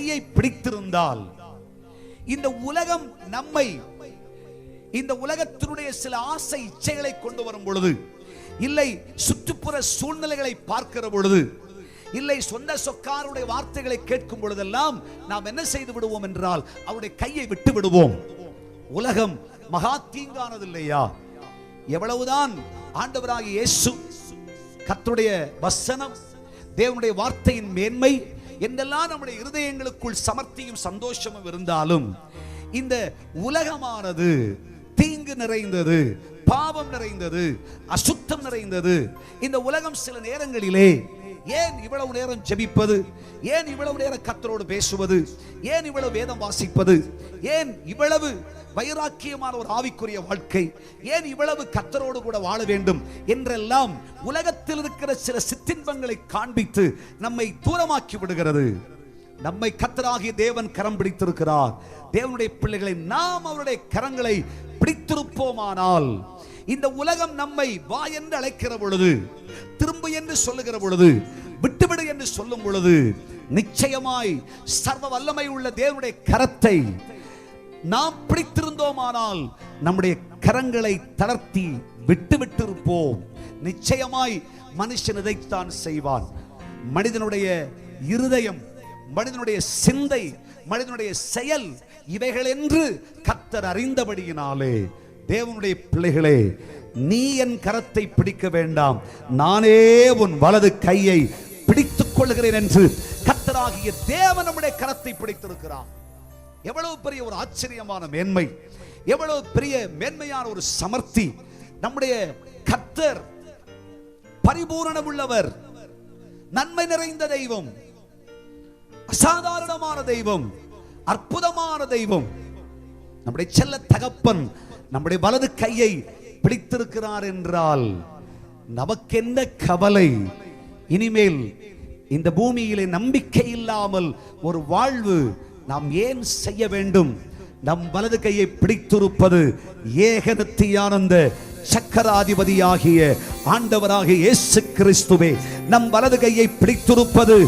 கையை பிடித்திருந்தால் இந்த உலகம் நம்மை இந்த உலகத்தினுடைய சில ஆசை இச்சைகளை கொண்டு வரும் பொழுது, இல்லை சுற்றுப்புற சூழ்நிலைகளை பார்க்கிற பொழுது, இல்லை சொந்த சொக்காருடைய வார்த்தைகளை கேட்கும் பொழுதெல்லாம் நாம் என்ன செய்து விடுவோம் என்றால் அவருடைய கையை விட்டு விடுவோம். உலகம் மகா தீங்கானது இல்லையா? எவ்வளவுதான் ஆண்டவராகிய இயேசு, கர்த்தருடைய வசனம், தேவனுடைய வார்த்தையின் மேன்மை என்றெல்லாம் நம்முடைய இருதயங்களுக்குள் சமர்த்தியும் சந்தோஷமும் இருந்தாலும், இந்த உலகமானது தீங்கு நிறைந்தது, பாவம் நிறைந்தது, அசுத்தம் நிறைந்தது. இந்த உலகம் சில நேரங்களிலே ஏன் இவ்வளவு நேரம் ஜெபிப்பது, ஏன் இவ்வளவு நேரம் கர்த்தரோடு பேசுவது, ஏன் இவ்வளவு வேதம் வாசிப்பது, ஏன் இவ்வளவு வைராக்கியமான ஒரு ஆவிக்குரிய வாழ்க்கை, ஏன் இவ்வளவு கர்த்தரோடு கூட வாழ வேண்டும் என்றெல்லாம் உலகத்தில் இருக்கிற சில சிற்றின்பங்களை காண்பித்து நம்மை தூரமாக்கி விடுகிறது. நம்மை கர்த்தராகிய தேவன் கரம் பிடித்திருக்கிறார். தேவனுடைய பிள்ளைகளை நாம் அவருடைய கரங்களை பிடித்திருப்போமானால், இந்த உலகம் நம்மை வா என்று அழைக்கிற பொழுது, திரும்பு என்று சொல்லுகிற பொழுது, விட்டுவிடு என்று சொல்லும் பொழுது, நிச்சயமாய் சர்வ வல்லமை உள்ள தேவனுடைய கரத்தை நாம் பிடித்திருந்தோமானால் நம்முடைய கரங்களை தளர்த்தி விட்டு இருப்போம். நிச்சயமாய் மனுஷன் இதைத்தான் செய்வான். மனிதனுடைய இருதயம், மனிதனுடைய சிந்தை, மனிதனுடைய செயல் இவைகள் என்று கர்த்தர் அறிந்தபடியினாலே, தேவனுடைய பிள்ளைகளே, நீ என் கரத்தை பிடிக்க வேண்டாம், நானே உன் வலது கையை பிடித்துக் கொள்கிறேன் என்று கர்த்தராகிய தேவன் நம்முடைய கரத்தை பிடித்திருக்கிறார். எவ்வளவு பெரிய ஒரு ஆச்சரியமான மேன்மை, எவ்வளவு பெரிய மேன்மையான ஒரு சமர்த்தி! நம்முடைய கர்த்தர் பரிபூரணம் உள்ளவர், நன்மை நிறைந்த தெய்வம், அசாதாரணமான தெய்வம், அற்புதமான தெய்வம். நம்முடைய செல்ல தகப்பன் நம்முடைய வலது கையை பிடித்திருக்கிறார் என்றால் நமக்கென்ன கவலை? இனிமேல் இந்த பூமியிலே நம்பிக்கை இல்லாமல் ஒரு வாழ்வு நாம் ஏன் செய்ய வேண்டும்? நம் வலது கையை பிடித்திருப்பது ஏகநித்தியானந்த சக்கராதிபதியாகிய ஆண்டவராகிய இயேசு கிறிஸ்துவே. நம் வலது கையை பிடித்திருப்பது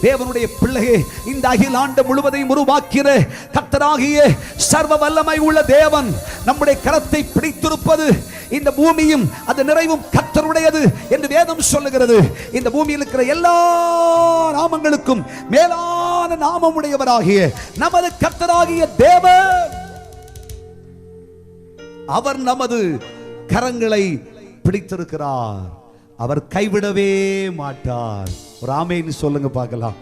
தேவனுடைய பிள்ளையே, இந்த அகிலாண்ட முழுவதையும் உருவாக்கிற கர்த்தராகிய சர்வ வல்லமை உள்ள தேவன் நம்முடைய கரத்தை பிடித்திருப்பது, இந்த பூமியும் அது நிறைவும் கர்த்தருடையது என்று வேதம் சொல்லுகிறது. இந்த பூமியில் இருக்கிற எல்லா நாமங்களுக்கும் மேலான நாமம் உடையவராகிய நமது கர்த்தராகிய தேவன், அவர் நமது கரங்களை பிடித்திருக்கிறார். அவர் கைவிடவே மாட்டார். ஒரு ஆமென் சொல்லுங்க பார்க்கலாம்.